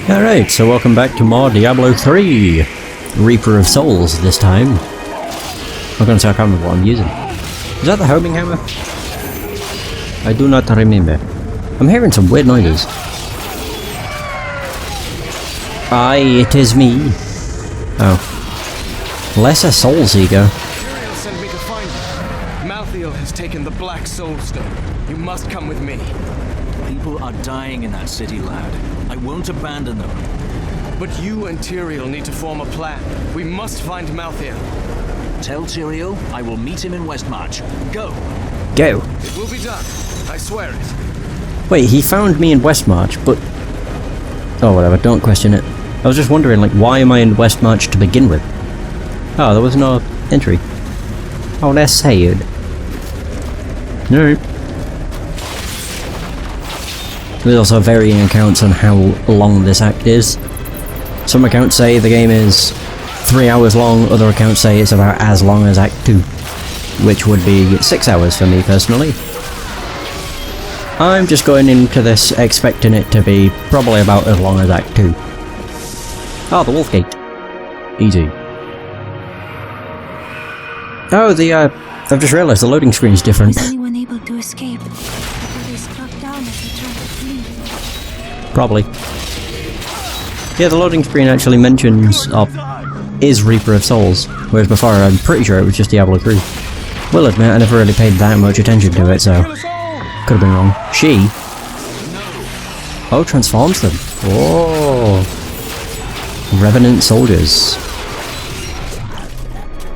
Alright, so welcome back to more Diablo 3. Reaper of Souls this time. I'm gonna say I can't remember what I'm using. Is that the homing hammer? I do not remember. I'm hearing some weird noises. Aye, it is me. Oh. Lesser Soul Seeker. Send me to find you. Malthael has taken the Black Soul Stone. You must come with me. People are dying in that city, lad. I won't abandon them. But you and Tyrael need to form a plan. We must find Malthael. Tell Tyrael I will meet him in Westmarch. Go! Go! It will be done. I swear it. Wait, he found me in Westmarch, but... Oh, whatever, don't question it. I was just wondering, like, why am I in Westmarch to begin with? Oh, there was no entry. Oh, that's sad. Alright. There's also varying accounts on how long this act is. Some accounts say the game is 3 hours long, other accounts say it's about as long as Act 2. Which would be 6 hours for me personally. I'm just going into this expecting it to be probably about as long as Act 2. Oh, the Wolf Gate. Easy. Oh, I've just realised the loading screen's different. Was anyone able to escape? Or were they struck down as they tried to flee? Probably. Yeah, the loading screen actually mentions is Reaper of Souls, whereas before I'm pretty sure it was just Diablo 3. Will admit I never really paid that much attention to it, so could have been wrong. She? Oh, transforms them. Oh. Revenant soldiers.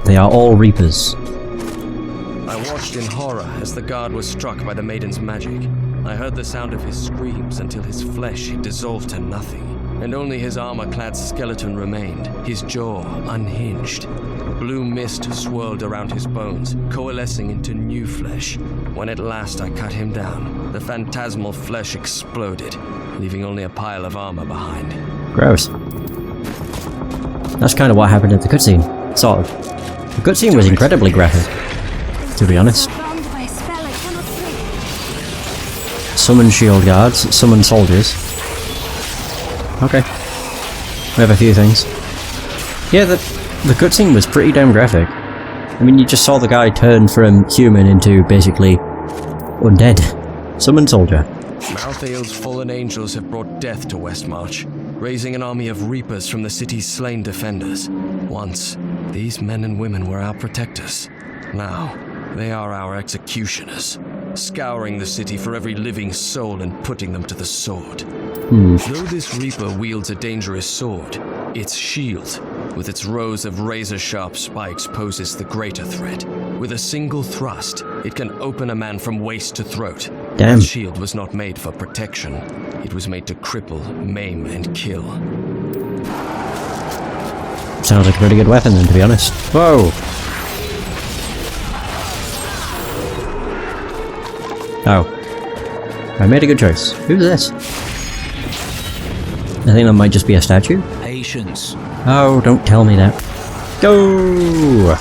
They are all Reapers. I watched in horror as the guard was struck by the maiden's magic. I heard the sound of his screams until his flesh dissolved to nothing, and only his armor-clad skeleton remained, his jaw unhinged. Blue mist swirled around his bones, coalescing into new flesh. When at last I cut him down, the phantasmal flesh exploded, leaving only a pile of armor behind. Gross. That's kind of what happened at the cutscene. Sort of. The cutscene was incredibly graphic, to be honest. Summon shield guards, summon soldiers. Okay. We have a few things. Yeah, the cutscene was pretty damn graphic. I mean, you just saw the guy turn from human into, basically, undead. Summon soldier. Malthael's fallen angels have brought death to Westmarch, raising an army of Reapers from the city's slain defenders. Once, these men and women were our protectors. Now, they are our executioners, scouring the city for every living soul and putting them to the sword. Though this Reaper wields a dangerous sword, its shield, with its rows of razor-sharp spikes, poses the greater threat. With a single thrust, it can open a man from waist to throat. Damn. That shield was not made for protection. It was made to cripple, maim, and kill. Sounds like a pretty good weapon then, to be honest. Whoa! Oh. I made a good choice. Who's this? I think that might just be a statue. Patience. Oh, don't tell me that. Go!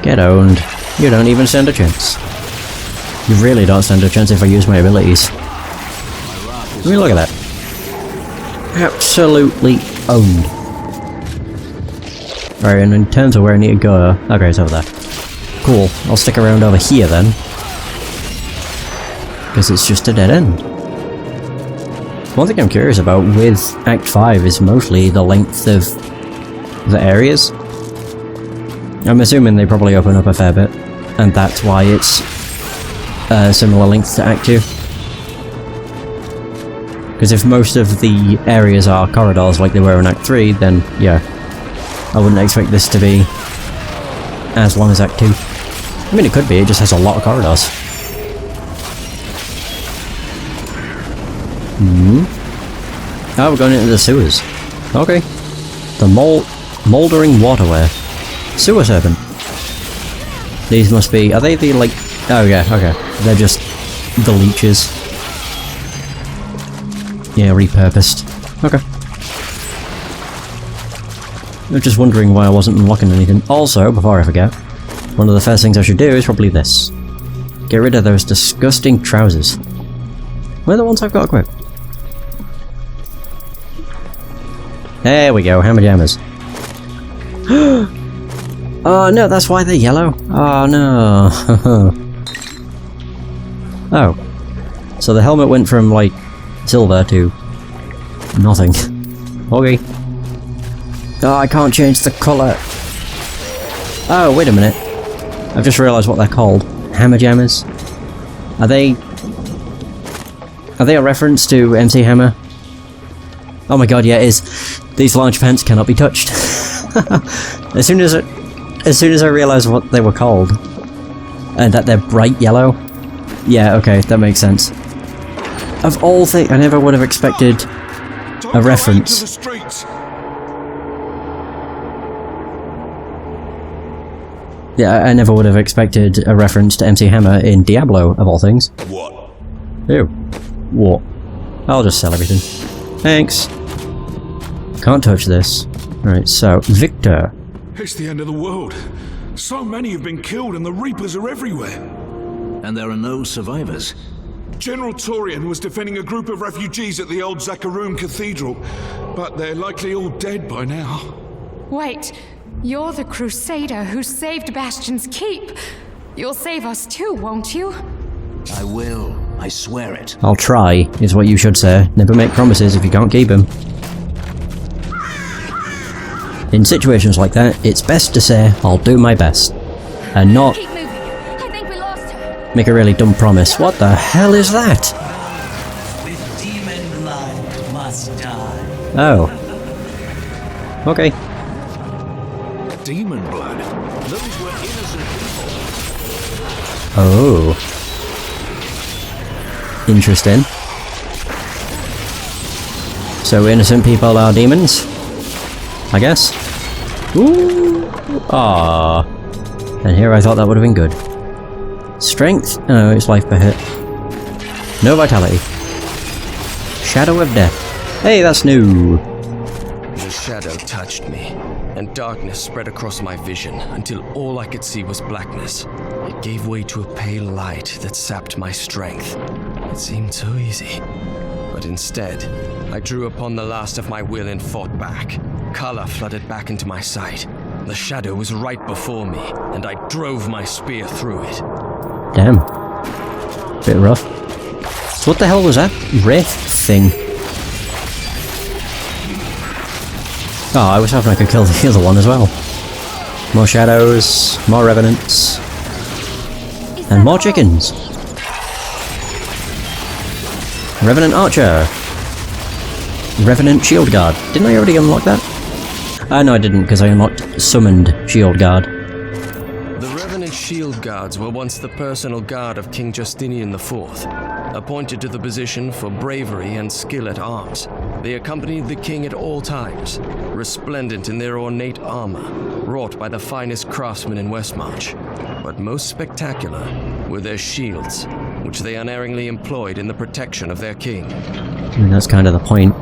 Get owned. You don't even stand a chance. You really don't stand a chance if I use my abilities. I mean, look at that. Absolutely owned. Right, and in terms of where I need to go... Okay, it's over there. Cool. I'll stick around over here then. Because it's just a dead end. One thing I'm curious about with Act 5 is mostly the length of the areas. I'm assuming they probably open up a fair bit, and that's why it's similar length to Act 2. Because if most of the areas are corridors like they were in Act 3, then yeah, I wouldn't expect this to be as long as Act 2. I mean, it could be, it just has a lot of corridors. Oh, we're going into the sewers. Okay. The mouldering waterway. Sewer serpent. These must be... Are they the, like... Oh yeah, okay. They're just the leeches. Yeah, repurposed. Okay. I'm just wondering why I wasn't unlocking anything. Also, before I forget, one of the first things I should do is probably this. Get rid of those disgusting trousers. Where are the ones I've got equipped? There we go, hammer jammers. Oh no, that's why they're yellow. Oh no. Oh. So the helmet went from, like, silver to nothing. Okay. Oh, I can't change the colour. Oh, wait a minute. I've just realised what they're called. Hammer jammers. Are they a reference to MC Hammer? Oh my god, yeah, it is. These large pants cannot be touched. As soon as I realised what they were called, and that they're bright yellow, yeah, okay, that makes sense. Of all things, I never would have expected a reference. Yeah, I never would have expected a reference to MC Hammer in Diablo, of all things. What? Ew. What? I'll just sell everything. Thanks. Can't touch this. Alright, so, Victor. It's the end of the world. So many have been killed and the Reapers are everywhere. And there are no survivors. General Torian was defending a group of refugees at the old Zakharum Cathedral, but they're likely all dead by now. Wait, you're the Crusader who saved Bastion's Keep. You'll save us too, won't you? I will. I swear it. I'll try, is what you should say. Never make promises if you can't keep them. In situations like that, it's best to say, I'll do my best. And not Keep moving. I think we lost her. make a really dumb promise. What the hell is that? With demon blood must die. Oh. Okay. Demon blood? Those were innocent people. Oh. Interesting. So innocent people are demons? I guess? Ooh! Ah. And here I thought that would have been good. Strength? Oh, it's life per hit. No vitality. Shadow of death. Hey, that's new! The shadow touched me, and darkness spread across my vision until all I could see was blackness. It gave way to a pale light that sapped my strength. It seemed so easy. But instead, I drew upon the last of my will and fought back. Color flooded back into my sight. The shadow was right before me, and I drove my spear through it. Damn. Bit rough. So what the hell was that wraith thing? Oh, I was hoping I could kill the other one as well. More shadows, more revenants, and more chickens. Revenant Archer. Revenant Shield Guard. Didn't I already unlock that? No I didn't, because I unlocked Summoned Shield Guard. The Revenant Shield Guards were once the personal guard of King Justinian IV, appointed to the position for bravery and skill at arms. They accompanied the king at all times, resplendent in their ornate armor, wrought by the finest craftsmen in Westmarch. But most spectacular were their shields, which they unerringly employed in the protection of their king. I mean, that's kind of the point.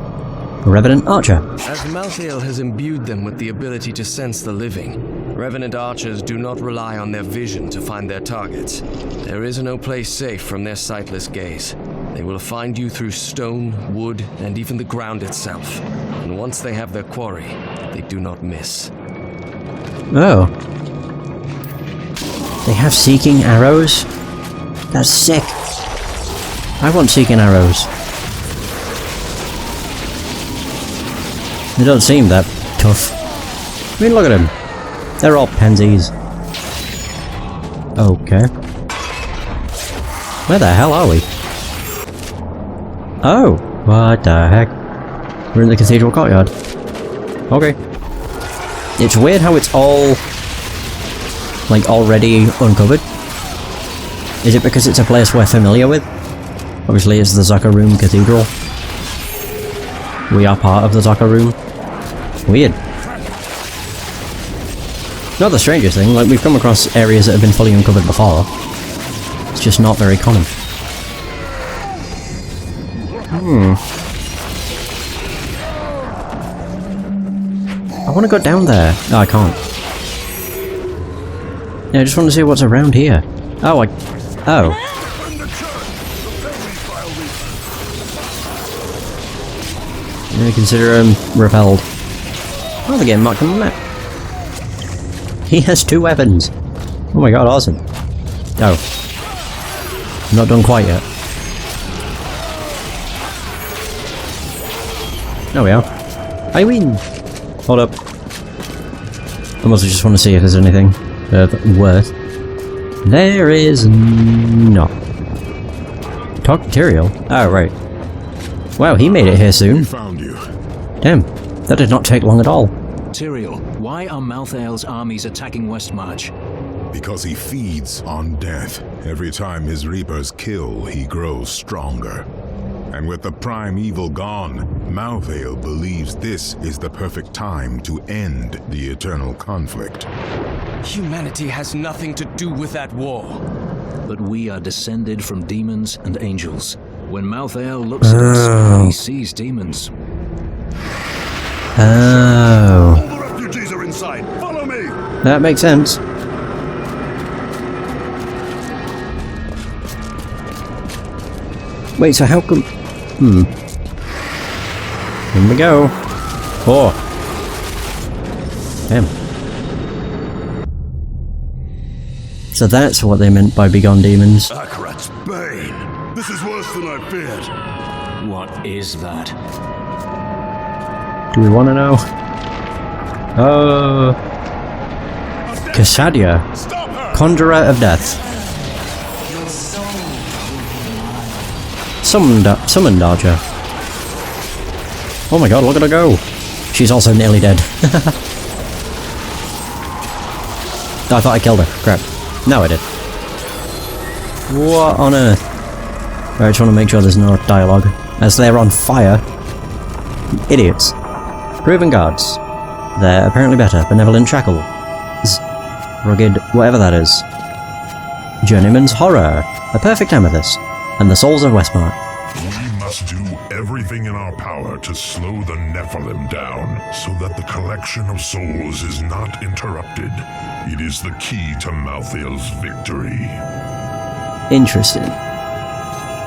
Revenant Archer. As Malthael has imbued them with the ability to sense the living, Revenant Archers do not rely on their vision to find their targets. There is no place safe from their sightless gaze. They will find you through stone, wood, and even the ground itself. And once they have their quarry, they do not miss. Oh. They have Seeking Arrows? That's sick. I want Seeking Arrows. They don't seem that tough. I mean, look at them. They're all pansies. Okay. Where the hell are we? Oh, what the heck? We're in the cathedral courtyard. Okay. It's weird how it's all, like, already uncovered. Is it because it's a place we're familiar with? Obviously it's the Zakharum Cathedral. We are part of the Zakharum. Weird. Not the strangest thing, like we've come across areas that have been fully uncovered before. It's just not very common. I want to go down there. No, I can't. Yeah, I just want to see what's around here. Oh, Oh. Yeah, consider him repelled. Oh, they're getting marked on the map. He has 2 weapons. Oh my god, awesome. Oh. I'm not done quite yet. There we are. I win! Hold up. I mostly just want to see if there's anything worth. There is not. Talk material? Oh, right. Wow, he made it here soon. Found you. Damn, that did not take long at all. Tyrael, why are Malthael's armies attacking Westmarch? Because he feeds on death. Every time his reapers kill, he grows stronger. And with the prime evil gone, Malthael believes this is the perfect time to end the eternal conflict. Humanity has nothing to do with that war. But we are descended from demons and angels. When Malthael looks at us, he sees demons. Oh. All the refugees are inside. Follow me. That makes sense. Wait, so how come... Here we go. Oh. Damn. So that's what they meant by begone demons. Akarat's bane. This is worse than I feared. What is that? Do we want to know? Crusader, Stop her! Conjurer of Death. Summon Dodger. Oh my god, look at her go! She's also nearly dead. I thought I killed her. Crap. No, I did. What on earth? Right, I just want to make sure there's no dialogue. As they're on fire. Idiots. Proven guards. They're apparently better. Benevolent shackles. Rugged, whatever that is. Journeyman's horror. A perfect amethyst. And the souls of Westmarch. We must do everything in our power to slow the Nephilim down, so that the collection of souls is not interrupted. It is the key to Malthael's victory. Interesting.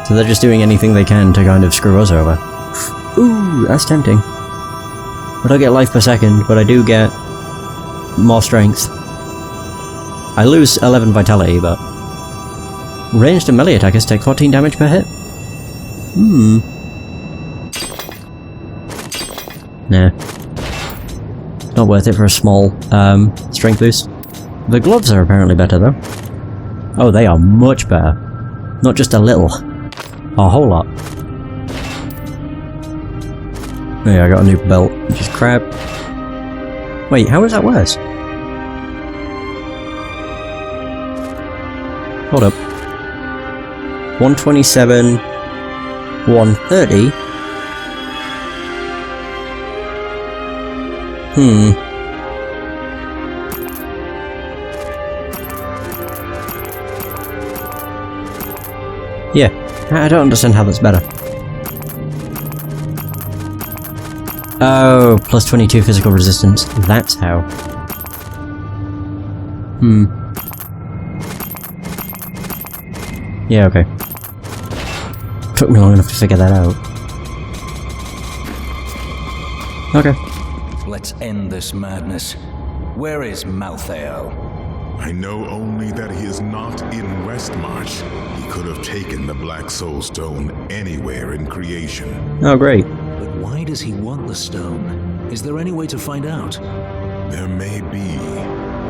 So they're just doing anything they can to kind of screw us over. Ooh, that's tempting. I don't get life per second, but I do get more strength. I lose 11 vitality, but ranged and melee attackers take 14 damage per hit. Nah. Not worth it for a small strength boost. The gloves are apparently better though. Oh, they are much better. Not just a little. A whole lot. Yeah, I got a new belt, which is crap. Wait, how is that worse? Hold up. 127... 130? Yeah, I don't understand how that's better. Oh, plus 22 physical resistance. That's how. Yeah, okay. Took me long enough to figure that out. Okay. Let's end this madness. Where is Malthael? I know only that he is not in Westmarch. He could have taken the Black Soul Stone anywhere in creation. Oh, great. But why does he want the stone? Is there any way to find out? There may be.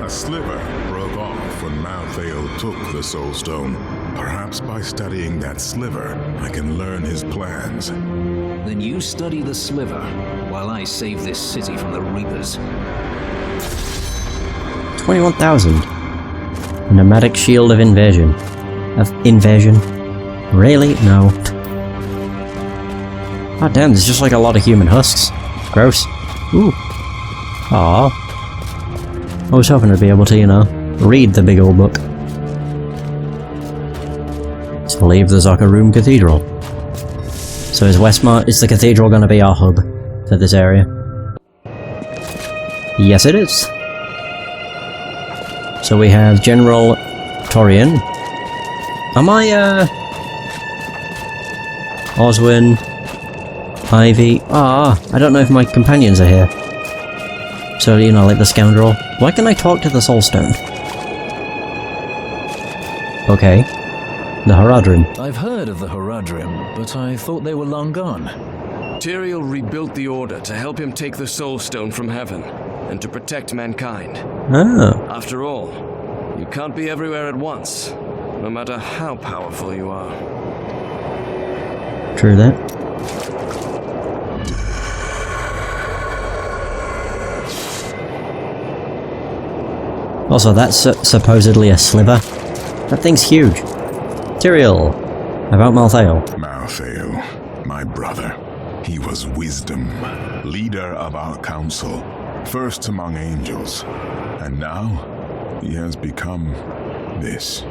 A sliver broke off when Malthael took the Soul Stone. Perhaps by studying that sliver, I can learn his plans. Then you study the sliver, while I save this city from the Reapers. 21,000. Nomadic shield of invasion. Really? No. Oh damn, there's just like a lot of human husks. Gross. Ooh. Aww. I was hoping to be able to, you know, read the big old book. To leave the Zakarum Cathedral. So is the cathedral going to be our hub for this area? Yes it is. So we have General Torian. Am I, Oswin, Ivy... I don't know if my companions are here. So, you know, like the scoundrel. Why can I talk to the Soulstone? Okay. The Haradrim. I've heard of the Haradrim, but I thought they were long gone. Tyrael rebuilt the Order to help him take the Soul Stone from heaven, and to protect mankind. Oh. After all, you can't be everywhere at once, no matter how powerful you are. True that. Also, that's supposedly a sliver. That thing's huge. Tyrael, about Malthael. Malthael, my brother. He was wisdom, leader of our council, first among angels. And now, he has become this.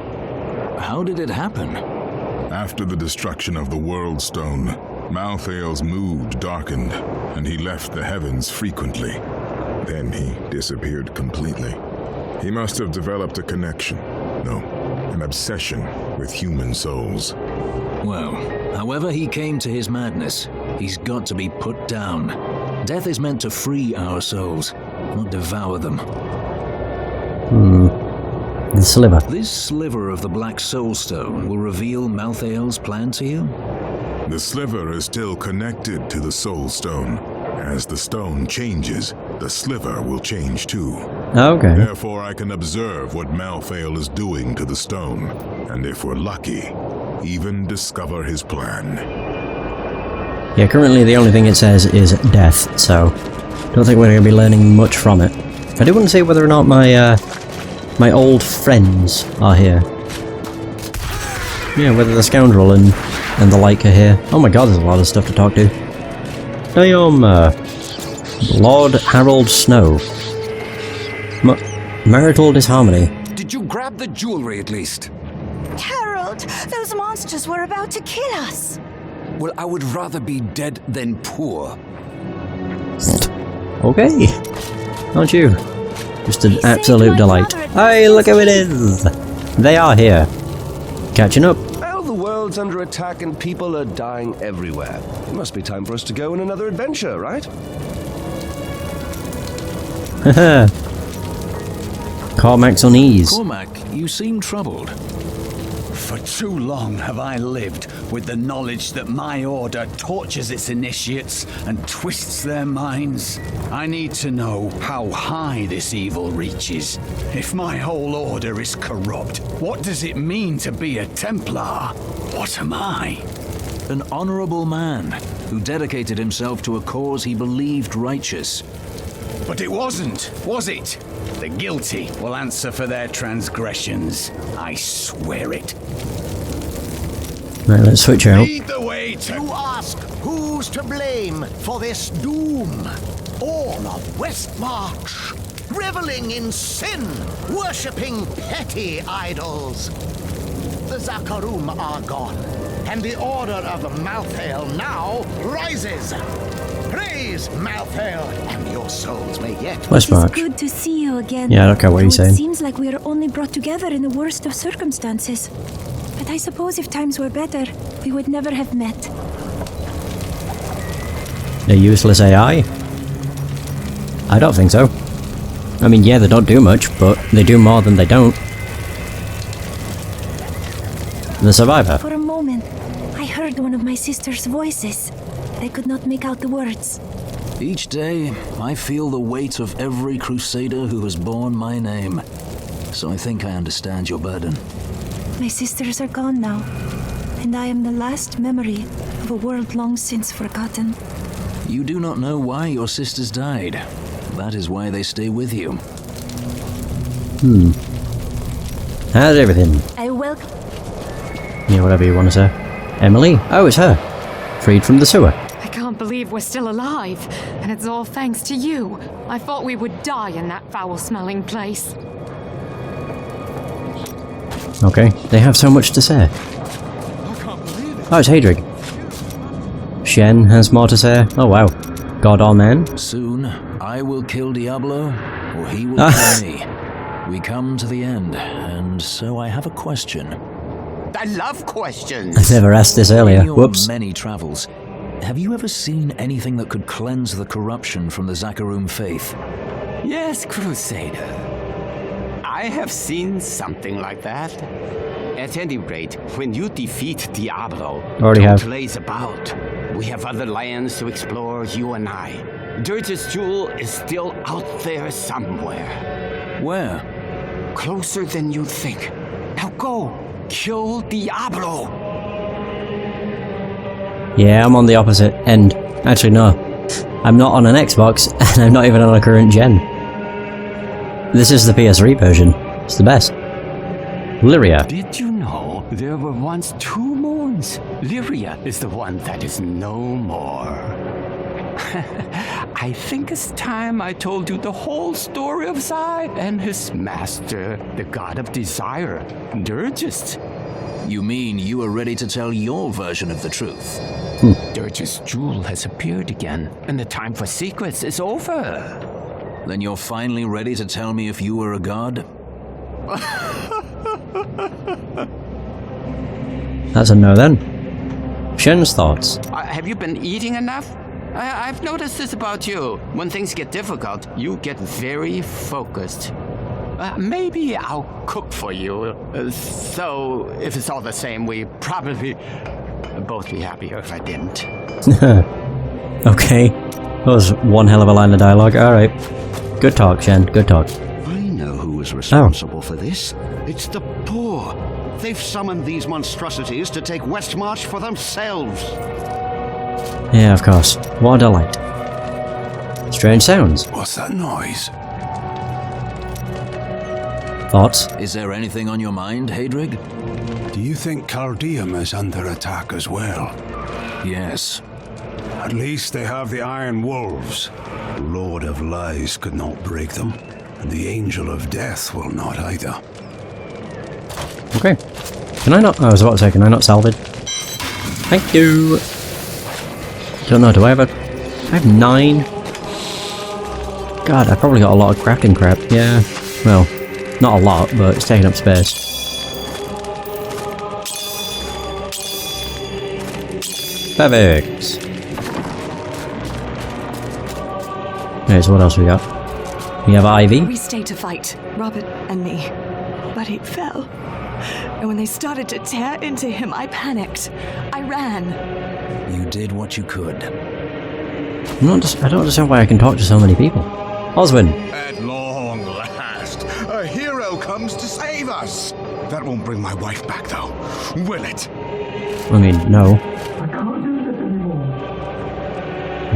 How did it happen? After the destruction of the World Stone, Malthael's mood darkened, and he left the heavens frequently. Then he disappeared completely. He must have developed a connection, no, an obsession with human souls. Well, however he came to his madness, he's got to be put down. Death is meant to free our souls, not devour them. The sliver. This sliver of the Black Soul Stone will reveal Malthael's plan to you? The sliver is still connected to the Soul Stone. As the stone changes, the sliver will change too. Okay. Therefore, I can observe what Malthael is doing to the stone, and if we're lucky, even discover his plan. Yeah, currently the only thing it says is death, so don't think we're going to be learning much from it. I do want to see whether or not my old friends are here. Yeah, whether the scoundrel and the like are here. Oh my god, there's a lot of stuff to talk to. Damn, Lord Harold Snow. Marital disharmony. Did you grab the jewelry at least? Harold, those monsters were about to kill us. Well, I would rather be dead than poor. Okay. Aren't you? Just an absolute delight. Hey, look who it is! They are here. Catching up. Well, the world's under attack and people are dying everywhere. It must be time for us to go on another adventure, right? Haha. Cormac's unease. Cormac, you seem troubled. For too long have I lived with the knowledge that my order tortures its initiates and twists their minds. I need to know how high this evil reaches. If my whole order is corrupt, what does it mean to be a Templar? What am I? An honorable man who dedicated himself to a cause he believed righteous. But it wasn't, was it? The guilty will answer for their transgressions. I swear it. Right, let's switch out. Lead the way to... You ask, who's to blame for this doom? All of Westmarch, reveling in sin, worshipping petty idols. The Zakarum are gone, and the order of Malthael now rises. Praise Malthael, and your souls may yet... Westmarch. It's good to see you again. Yeah, I don't care what you're saying. It seems like we are only brought together in the worst of circumstances. But I suppose if times were better, we would never have met. A useless AI? I don't think so. I mean, yeah, they don't do much, but they do more than they don't. The survivor. For a moment, I heard one of my sister's voices. I could not make out the words. Each day, I feel the weight of every Crusader who has borne my name. So I think I understand your burden. My sisters are gone now, and I am the last memory of a world long since forgotten. You do not know why your sisters died. That is why they stay with you. How's everything? I welcome... Yeah, whatever you want to say. Emily? Oh, it's her. Freed from the sewer. I can't believe we're still alive, and it's all thanks to you. I thought we would die in that foul-smelling place. Okay, they have so much to say. Oh, it's Hadrig. Shen has more to say. Oh, wow. God or man? Soon, I will kill Diablo, or he will kill me. We come to the end, and so I have a question. I love questions. I've never asked this earlier. In your Whoops. many travels, have you ever seen anything that could cleanse the corruption from the Zakarum faith? Yes, Crusader. I have seen something like that. At any rate, when you defeat Diablo, Already don't have. laze about. We have other lands to explore, you and I. Dirge's jewel is still out there somewhere. Where? Closer than you think. Now go, kill Diablo. Yeah, I'm on the opposite end. Actually, no. I'm not on an Xbox, and I'm not even on a current gen. This is the PS3 version. It's the best. Lyria. Did you know there were once 2 moons? Lyria is the one that is no more. I think it's time I told you the whole story of Zai and his master, the god of desire, Dirges. You mean you are ready to tell your version of the truth? Dirge's jewel has appeared again, and the time for secrets is over. Then you're finally ready to tell me if you were a god? That's a no then. Shen's thoughts. Have you been eating enough? I've noticed this about you. When things get difficult, you get very focused. Maybe I'll cook for you. So, if it's all the same, we probably both be happier if I didn't. Okay. That was one hell of a line of dialogue. Alright. Good talk, Shen. Good talk. I know who is responsible for this. It's the poor. They've summoned these monstrosities to take Westmarch for themselves. Yeah, of course. What a delight. Strange sounds. What's that noise? Thoughts? Is there anything on your mind, Hadrig? Do you think Caldeum is under attack as well? Yes. At least they have the Iron Wolves. The Lord of Lies could not break them, and the Angel of Death will not either. Okay. Can I not? I was about to say, can I not salvage? Thank you. Don't know, do I have a... I have 9. God, I probably got a lot of crafting crap. Yeah. Well, not a lot, but it's taking up space. Perfect. Okay, so what else we got? We have Ivy. We stayed to fight, Robert and me. But he fell. And when they started to tear into him, I panicked. I ran. You did what you could. I don't understand why I can talk to so many people. Oswin. At long last, a hero comes to save us. That won't bring my wife back, though, will it? I mean, no.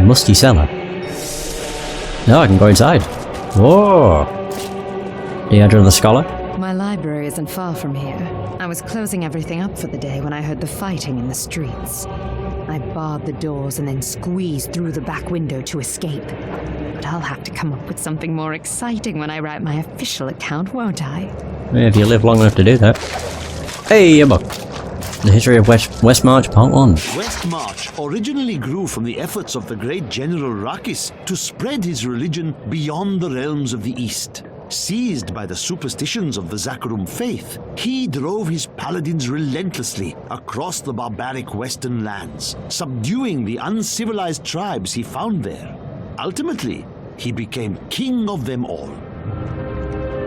Musty cellar. No, I can go inside. Whoa! Deirdre the Scholar. My library isn't far from here. I was closing everything up for the day when I heard the fighting in the streets. I barred the doors and then squeezed through the back window to escape. But I'll have to come up with something more exciting when I write my official account, won't I? Yeah, if you live long enough to do that. Hey, a book. The History of Westmarch, Part 1. Westmarch originally grew from the efforts of the great General Rakis to spread his religion beyond the realms of the East. Seized by the superstitions of the Zakarum faith, he drove his paladins relentlessly across the barbaric western lands, subduing the uncivilized tribes he found there. Ultimately, he became king of them all.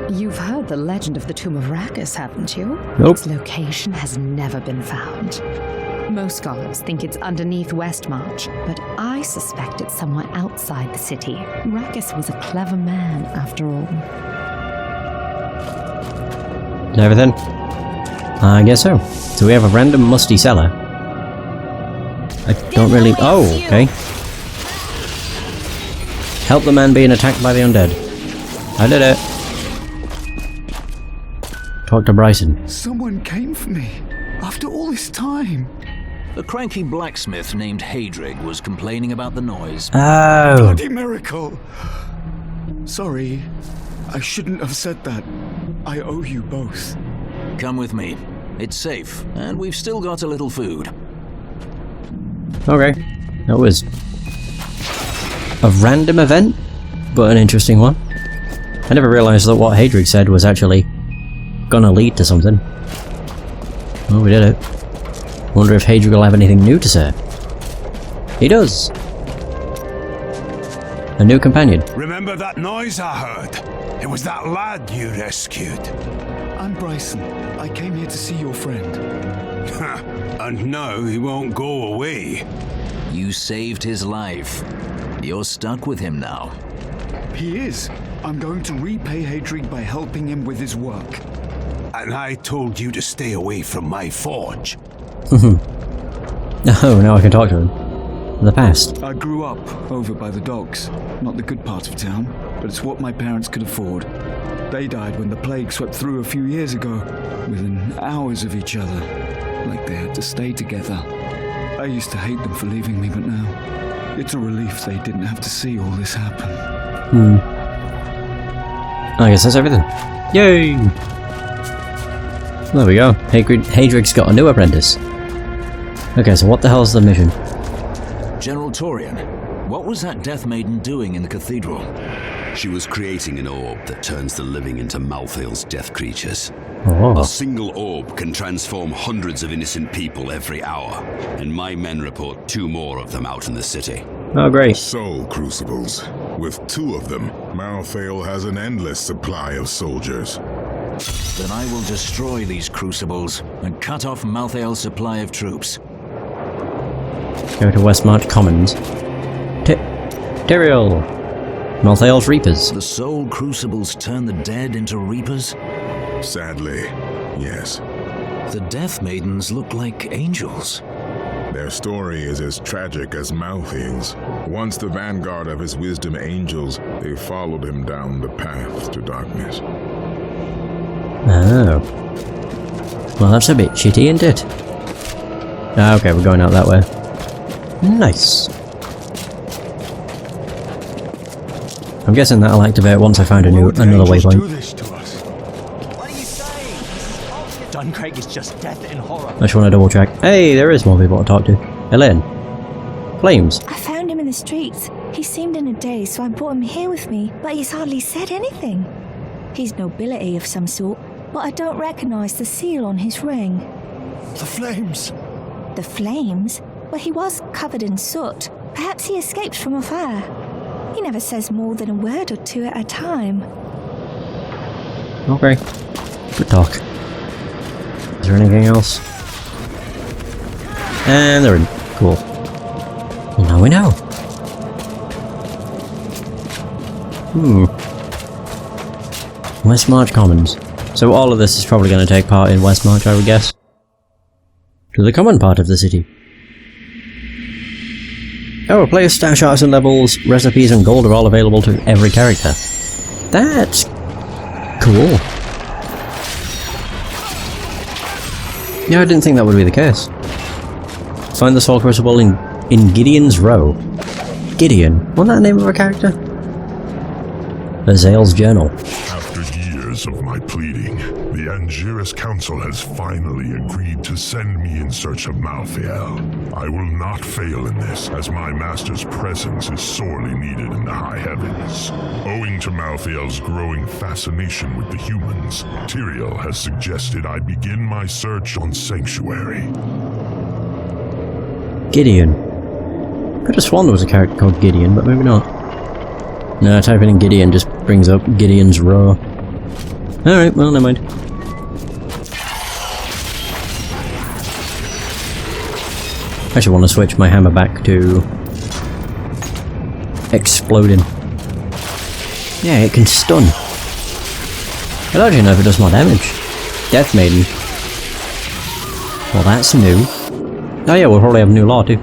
You've heard the legend of the Tomb of Rakis, haven't you? Nope. Its location has never been found. Most scholars think it's underneath Westmarch, but I suspect it's somewhere outside the city. Rakis was a clever man, after all. Is that everything? I guess so. So we have a random musty cellar. I don't really... Oh, okay. Help the man being attacked by the undead. I did it. Talk to Bryson. Someone came for me, after all this time. A cranky blacksmith named Hadrig was complaining about the noise. Oh. Bloody miracle! Sorry, I shouldn't have said that. I owe you both. Come with me. It's safe, and we've still got a little food. Okay. That was a random event, but an interesting one. I never realised that what Hadrig said was actually gonna lead to something. Well, we did it. Wonder if Hadrig will have anything new to say. He does. A new companion. Remember that noise I heard? It was that lad you rescued. I'm Bryson. I came here to see your friend. And now he won't go away. You saved his life. You're stuck with him now. He is. I'm going to repay Hadrig by helping him with his work. And I told you to stay away from my forge. Oh, now I can talk to him. The past. I grew up over by the docks. Not the good part of town, but it's what my parents could afford. They died when the plague swept through a few years ago, within hours of each other, like they had to stay together. I used to hate them for leaving me, but now it's a relief they didn't have to see all this happen. I guess that's everything. Yay! There we go. Hadrig's got a new apprentice. Okay, so what the hell is the mission? General Torian, what was that Death Maiden doing in the cathedral? She was creating an orb that turns the living into Malthael's death creatures. Oh. A single orb can transform hundreds of innocent people every hour, and my men report 2 more of them out in the city. Oh, great. Soul crucibles. With 2 of them, Malthael has an endless supply of soldiers. Then I will destroy these crucibles and cut off Malthael's supply of troops. Go to Westmarch Commons. Tyrael! Malthael's Reapers. The soul crucibles turn the dead into Reapers? Sadly, yes. The Death Maidens look like angels. Their story is as tragic as Malthael's. Once the vanguard of his wisdom angels, they followed him down the path to darkness. Oh. Well, that's a bit shitty, isn't it? Okay, we're going out that way. Nice. I'm guessing that'll activate once I find another waypoint. What are you saying? Duncraig is just death and horror. I just want to double check. Hey, there is more people to talk to. Elaine. Flames. I found him in the streets. He seemed in a daze, so I brought him here with me, but he's hardly said anything. He's nobility of some sort, but I don't recognize the seal on his ring. The flames. The flames? Well, he was covered in soot. Perhaps he escaped from a fire. He never says more than a word or 2 at a time. Okay. Good talk. Is there anything else? And they're in. Cool. Well, now we know. Westmarch Commons. So all of this is probably going to take part in Westmarch, I would guess. To the common part of the city. Oh, player stash arts and levels, recipes and gold are all available to every character. That's cool. Yeah, I didn't think that would be the case. Find the Soul Crucible in Gideon's Row. Gideon? Wasn't that the name of a character? Azael's Journal. After years of my pleading, the Angiris Council has finally agreed to send me in search of Malthael. I will not fail in this, as my master's presence is sorely needed in the high heavens. Owing to Malthael's growing fascination with the humans, Tyrael has suggested I begin my search on Sanctuary. Gideon. Could have sworn there was a character called Gideon, but maybe not. No, typing in Gideon just brings up Gideon's Row. Alright, well, never mind. I actually want to switch my hammer back to exploding. Yeah, it can stun. I don't even know if it does more damage. Death Maiden. Well, that's new. Oh yeah, we'll probably have new law too.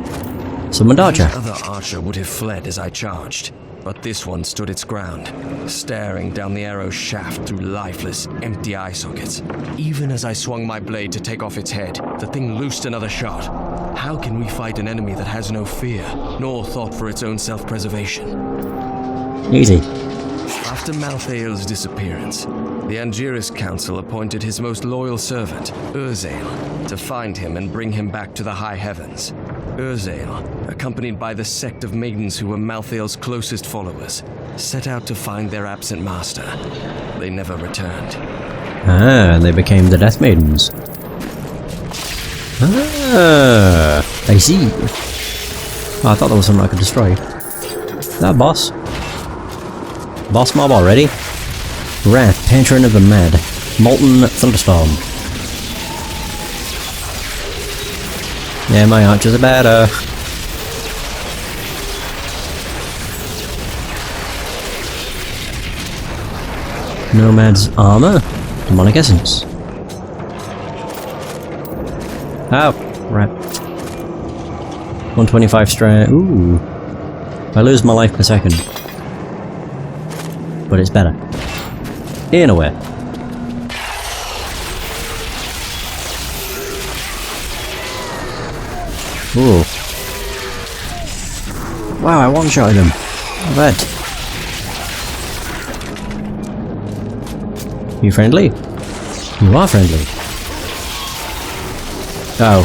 Summon Archer. The other archer would have fled as I charged, but this one stood its ground, staring down the arrow's shaft through lifeless, empty eye sockets. Even as I swung my blade to take off its head, the thing loosed another shot. How can we fight an enemy that has no fear, nor thought for its own self-preservation? Easy. After Malthael's disappearance, the Angiris Council appointed his most loyal servant, Urzael, to find him and bring him back to the high heavens. Urzael, accompanied by the sect of maidens who were Malthael's closest followers, set out to find their absent master. They never returned. Ah, they became the Death Maidens. Ah, I see. Oh, I thought that was something I could destroy. That boss? Boss mob already? Wrath, Patron of the Mad. Molten Thunderstorm. Yeah, my archers are better. Nomad's armor? Demonic essence. Oh, right. 125 strength. Ooh. I lose my life per second. But it's better. In a way. Ooh. Wow, I one-shotted him. I bet. You friendly? You are friendly. Oh.